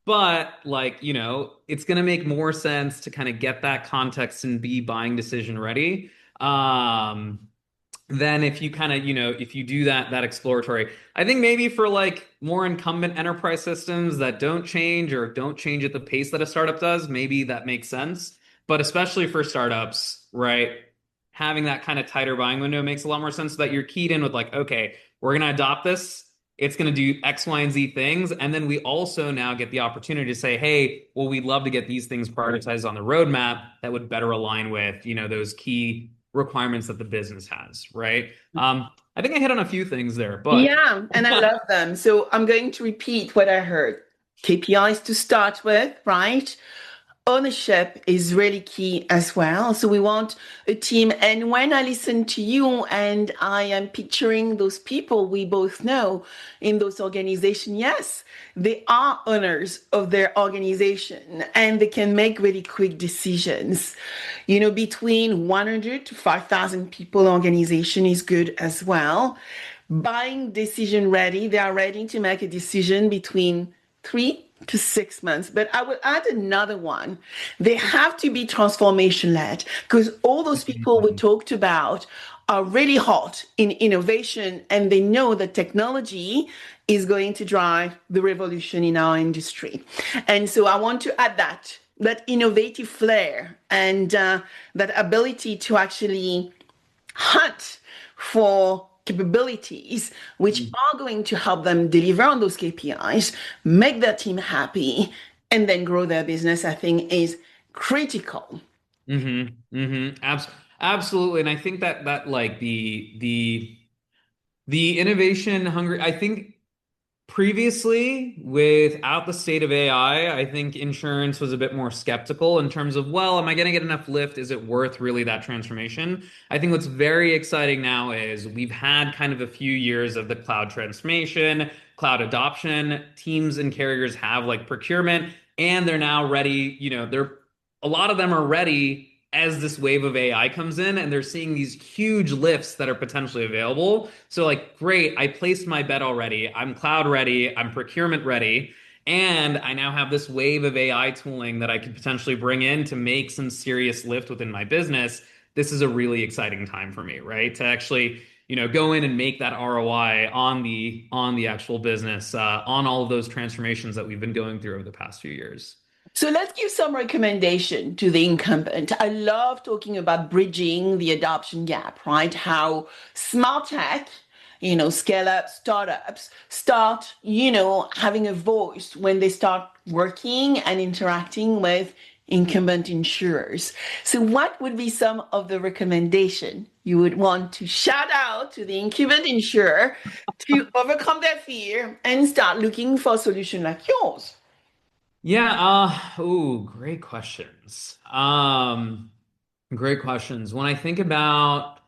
But like, it's going to make more sense to kind of get that context and be buying decision ready. Um, then if you kind of, if you do that exploratory, I think maybe for like more incumbent enterprise systems that don't change or don't change at the pace that a startup does, maybe that makes sense. But especially for startups, right? Having that kind of tighter buying window makes a lot more sense so that you're keyed in with like, okay, we're going to adopt this. It's going to do X, Y, and Z things. And then we also now get the opportunity to say, hey, well, we'd love to get these things prioritized on the roadmap that would better align with, those key requirements that the business has, right? I think I hit on a few things there, but Yeah, and I love them. So I'm going to repeat what I heard. KPIs to start with, right? Ownership is really key as well. So we want a team. And when I listen to you and I am picturing those people we both know in those organizations, yes, they are owners of their organization and they can make really quick decisions. Between 100 to 5,000 people organization is good as well. Buying decision ready, they are ready to make a decision between 3 to 6 months. But I will add another one. They have to be transformation led because all those people we talked about are really hot in innovation and they know that technology is going to drive the revolution in our industry. And so I want to add that innovative flair and that ability to actually hunt for capabilities which are going to help them deliver on those KPIs, make their team happy, and then grow their business, I think is critical. absolutely. And I think that like the innovation hungry, I think previously, without the state of AI, I think insurance was a bit more skeptical in terms of, well, am I going to get enough lift? Is it worth really that transformation? I think what's very exciting now is we've had kind of a few years of the cloud transformation, cloud adoption. Teams and carriers have like procurement, and they're now ready. A lot of them are ready as this wave of AI comes in and they're seeing these huge lifts that are potentially available. So like, great, I placed my bet already. I'm cloud ready. I'm procurement ready. And I now have this wave of AI tooling that I could potentially bring in to make some serious lift within my business. This is a really exciting time for me, right? To actually, go in and make that ROI on the actual business, on all of those transformations that we've been going through over the past few years. So let's give some recommendation to the incumbent. I love talking about bridging the adoption gap, right? How smart tech, scale up startups start, having a voice when they start working and interacting with incumbent insurers. So what would be some of the recommendation you would want to shout out to the incumbent insurer to overcome their fear and start looking for a solution like yours? Yeah, great questions. Great questions. When I think about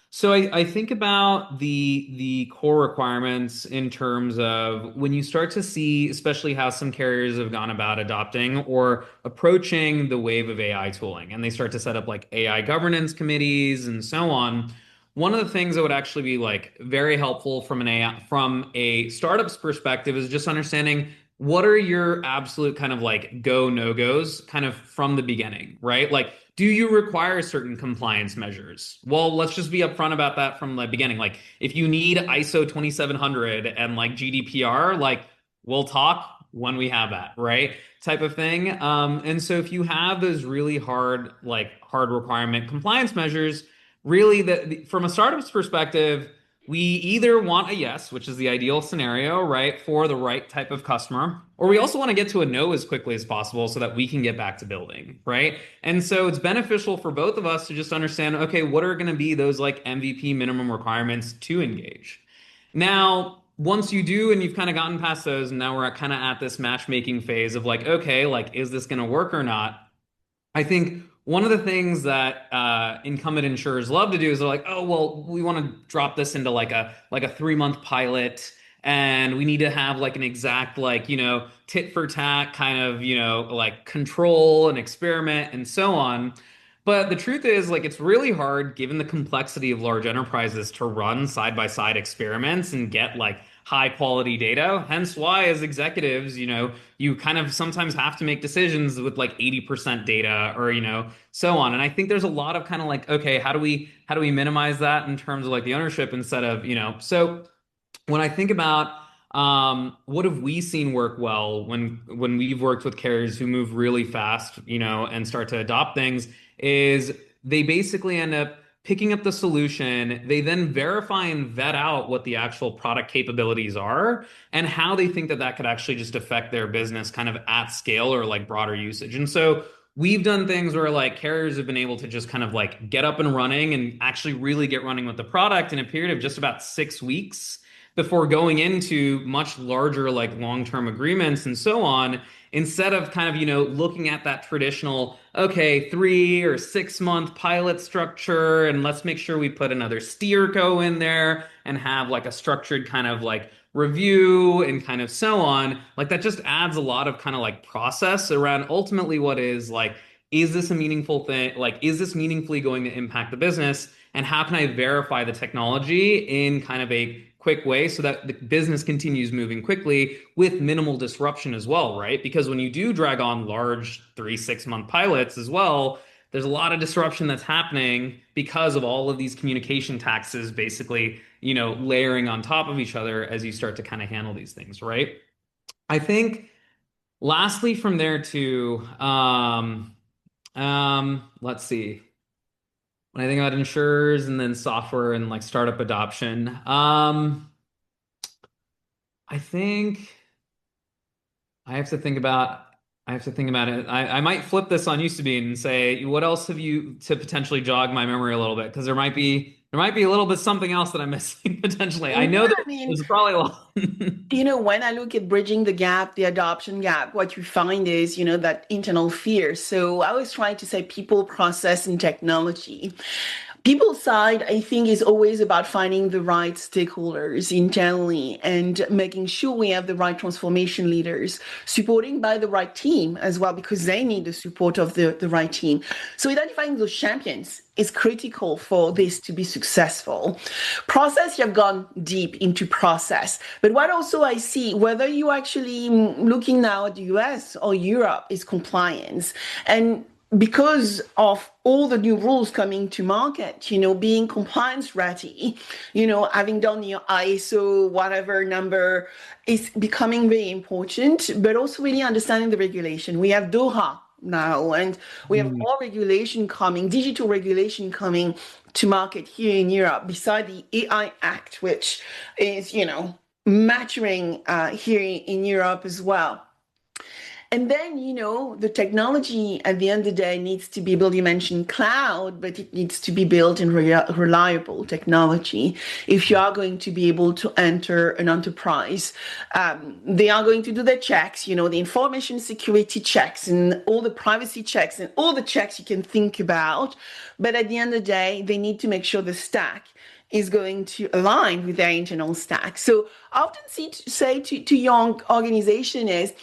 so I think about the core requirements in terms of when you start to see, especially how some carriers have gone about adopting or approaching the wave of AI tooling, and they start to set up like AI governance committees and so on. One of the things that would actually be like very helpful from a startup's perspective is just understanding what are your absolute kind of like go no goes kind of from the beginning, right? Like, do you require certain compliance measures? Well, let's just be upfront about that from the beginning. Like, if you need ISO 2700 and like GDPR, like, we'll talk when we have that, right? Type of thing. And so if you have those really hard requirement compliance measures, really from a startup's perspective, we either want a yes, which is the ideal scenario, right, for the right type of customer, or we also want to get to a no as quickly as possible so that we can get back to building, right? And so it's beneficial for both of us to just understand, okay, what are going to be those like MVP minimum requirements to engage? Now, once you do and you've kind of gotten past those, and now we're kind of at this matchmaking phase of like, okay, like, is this going to work or not? I think one of the things that incumbent insurers love to do is they're like, oh, well, we want to drop this into like a 3 month pilot, and we need to have like an exact like tit for tat kind of like control and experiment and so on. But the truth is, like, it's really hard given the complexity of large enterprises to run side by side experiments and get like high quality data. Hence why, as executives, you kind of sometimes have to make decisions with like 80% data or, so on. And I think there's a lot of kind of like, okay, how do we minimize that in terms of like the ownership instead of, so when I think about what have we seen work well when we've worked with carriers who move really fast, and start to adopt things, is they basically end up picking up the solution. They then verify and vet out what the actual product capabilities are and how they think that that could actually just affect their business kind of at scale or like broader usage. And so we've done things where like carriers have been able to just kind of like get up and running and actually really get running with the product in a period of just about 6 weeks before going into much larger like long-term agreements and so on, instead of kind of looking at that traditional, okay, 3 or 6 month pilot structure, and let's make sure we put another steer co in there and have like a structured kind of like review and kind of so on. Like that just adds a lot of kind of like process around ultimately what is like, is this a meaningful thing? Like, is this meaningfully going to impact the business? And how can I verify the technology in kind of a quick way so that the business continues moving quickly with minimal disruption as well, right? Because when you do drag on large 3, 6 month pilots as well, there's a lot of disruption that's happening because of all of these communication taxes basically, layering on top of each other as you start to kind of handle these things, right? I think lastly from there too, let's see. When I think about insurers and then software and like startup adoption, I think I have to think about I have to think about it. I might flip this on you, Sabine, and say, what else have you to potentially jog my memory a little bit? Because there might be a little bit something else that I'm missing potentially. I Yeah, know I mean, there's probably a lot. when I look at bridging the gap, the adoption gap, what you find is, that internal fear. So I was trying to say people, process, and technology. People side, I think, is always about finding the right stakeholders internally and making sure we have the right transformation leaders, supporting by the right team as well, because they need the support of the right team. So identifying those champions is critical for this to be successful. Process, you've gone deep into process. But what also I see, whether you actually looking now at the US or Europe, is compliance. And because of all the new rules coming to market, being compliance ready, having done your ISO, whatever number is becoming very important, but also really understanding the regulation. We have Doha now, and we have Mm. more regulation coming, digital regulation coming to market here in Europe, beside the AI Act, which is, maturing here in Europe as well. And then, the technology at the end of the day needs to be built. You mentioned cloud, but it needs to be built in reliable technology. If you are going to be able to enter an enterprise, they are going to do their checks, the information security checks and all the privacy checks and all the checks you can think about. But at the end of the day, they need to make sure the stack is going to align with their internal stack. So I often say to young organization is,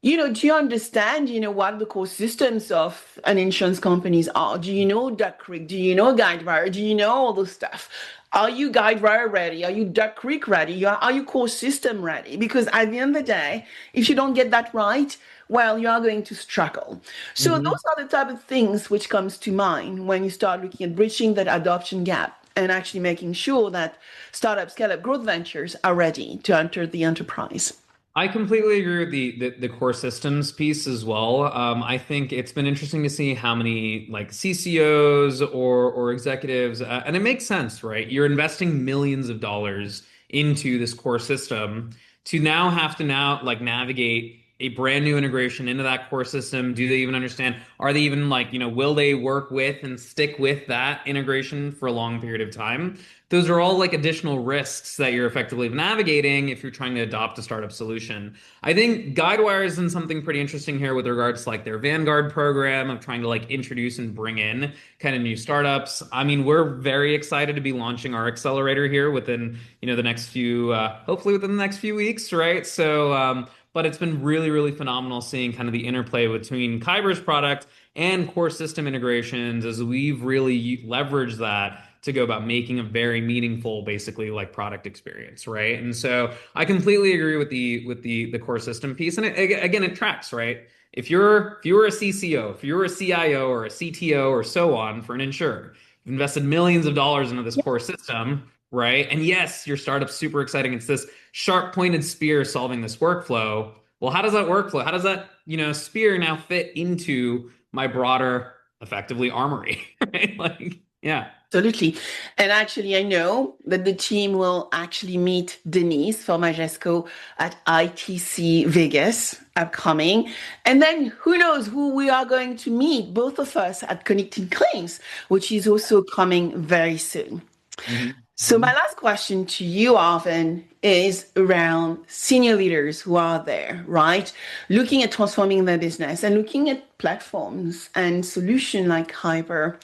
do you understand, what the core systems of an insurance companies are? Do you know Duck Creek? Do you know Guidewire? Do you know all this stuff? Are you Guidewire ready? Are you Duck Creek ready? Are you core system ready? Because at the end of the day, if you don't get that right, well, you are going to struggle. So those Mhm. are the type of things which comes to mind when you start looking at bridging that adoption gap and actually making sure that startup, scale-up, growth ventures are ready to enter the enterprise. I completely agree with the core systems piece as well. I think it's been interesting to see how many like CCOs or executives, and it makes sense, right? You're investing millions of dollars into this core system to now have to like navigate a brand new integration into that core system? Do they even understand? Are they even like, will they work with and stick with that integration for a long period of time? Those are all like additional risks that you're effectively navigating if you're trying to adopt a startup solution. I think Guidewire is in something pretty interesting here with regards to like their Vanguard program of trying to like introduce and bring in kind of new startups. I mean, we're very excited to be launching our accelerator here within, the next few, hopefully within the next few weeks, right? So, but it's been really, really phenomenal seeing kind of the interplay between Kyber's product and core system integrations as we've really leveraged that to go about making a very meaningful, basically like product experience, right? And so I completely agree with the core system piece, and again, it tracks, right? If you're a CCO, if you're a CIO or a CTO or so on for an insurer, you've invested millions of dollars into this core system, right? And yes, your startup's super exciting. It's this sharp pointed spear solving this workflow. Well, how does that workflow? How does that, spear now fit into my broader, effectively armory, right? Like, yeah. Absolutely. And actually, I know that the team will actually meet Denise for Majesco at ITC Vegas upcoming. And then who knows who we are going to meet, both of us at Connecting Claims, which is also coming very soon. Mhm. So my Mhm. last question to you, Arvin, is around senior leaders who are there, right? Looking at transforming their business and looking at platforms and solution like Kyber.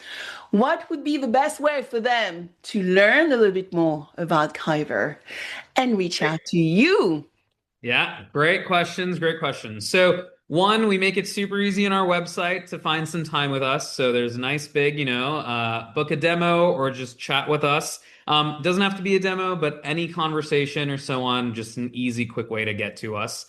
What would be the best way for them to learn a little bit more about Kyber and reach out to you? Yeah, great questions. Great questions. So, one, we make it super easy on our website to find some time with us. So, there's a nice big, book a demo or just chat with us. Doesn't have to be a demo, but any conversation or so on, just an easy, quick way to get to us.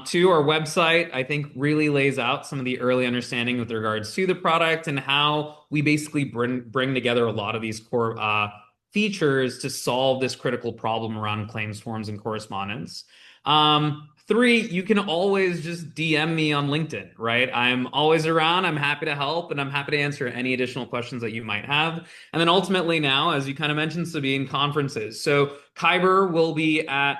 Two, our website, I think, really lays out some of the early understanding with regards to the product and how we basically bring together a lot of these core features to solve this critical problem around claims forms and correspondence. Three, you can always just DM me on LinkedIn, right? I'm always around. I'm happy to help and I'm happy to answer any additional questions that you might have. And then ultimately now, as you kind of mentioned, Sabine, conferences. So Kyber will be at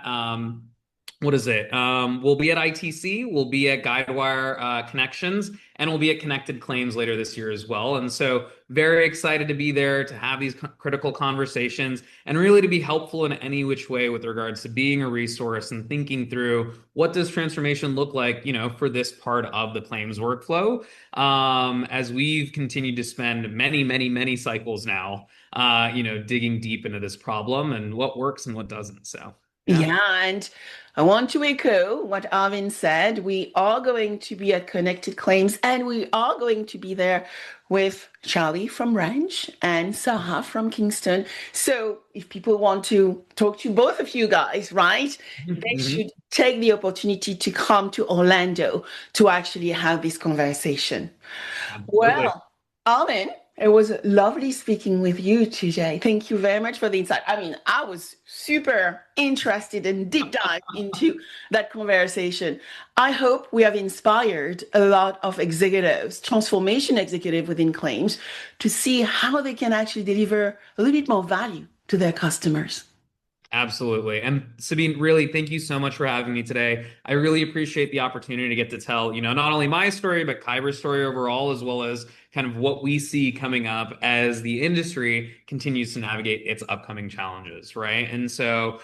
what is it? We'll be at ITC, we'll be at Guidewire Connections, and we'll be at Connected Claims later this year as well. And so, very excited to be there to have these critical conversations and really to be helpful in any which way with regards to being a resource and thinking through what does transformation look like, for this part of the claims workflow. As we've continued to spend many, many, many cycles now, digging deep into this problem and what works and what doesn't. So, yeah. Yeah, and I want to echo what Arvin said. We are going to be at Connected Claims and we are going to be there with Charlie from Ranch and Sarah from Kingston. So if people want to talk to both of you guys, right, they Mhm. should take the opportunity to come to Orlando to actually have this conversation. Absolutely. Well, Arvin, it was lovely speaking with you today. Thank you very much for the insight. I mean, I was super interested and deep dive into that conversation. I hope we have inspired a lot of executives, transformation executives within claims, to see how they can actually deliver a little bit more value to their customers. Absolutely. And Sabine, really, thank you so much for having me today. I really appreciate the opportunity to get to tell, not only my story, but Kyber's story overall, as well as kind of what we see coming up as the industry continues to navigate its upcoming challenges, right? And so,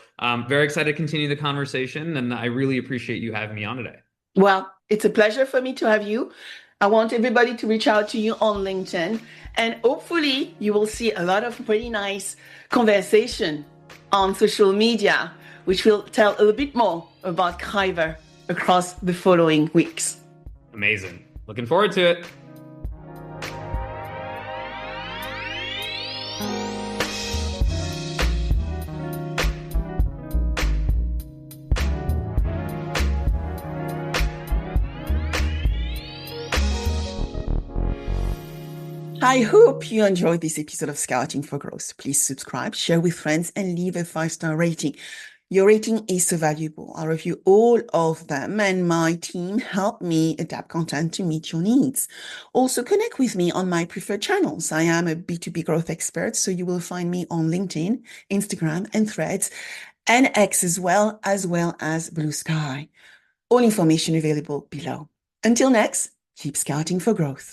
very excited to continue the conversation, and I really appreciate you having me on today. Well, it's a pleasure for me to have you. I want everybody to reach out to you on LinkedIn, and hopefully, you will see a lot of pretty nice conversation on social media, which will tell a little bit more about Kyber across the following weeks. Amazing. Looking forward to it. I hope you enjoyed this episode of Scouting for Growth. Please subscribe, share with friends, and leave a 5-star rating. Your rating is so valuable. I review all of them, and my team help me adapt content to meet your needs. Also, connect with me on my preferred channels. I am a B2B growth expert, so you will find me on LinkedIn, Instagram, and Threads, and X as well as Blue Sky. All information available below. Until next, keep scouting for growth.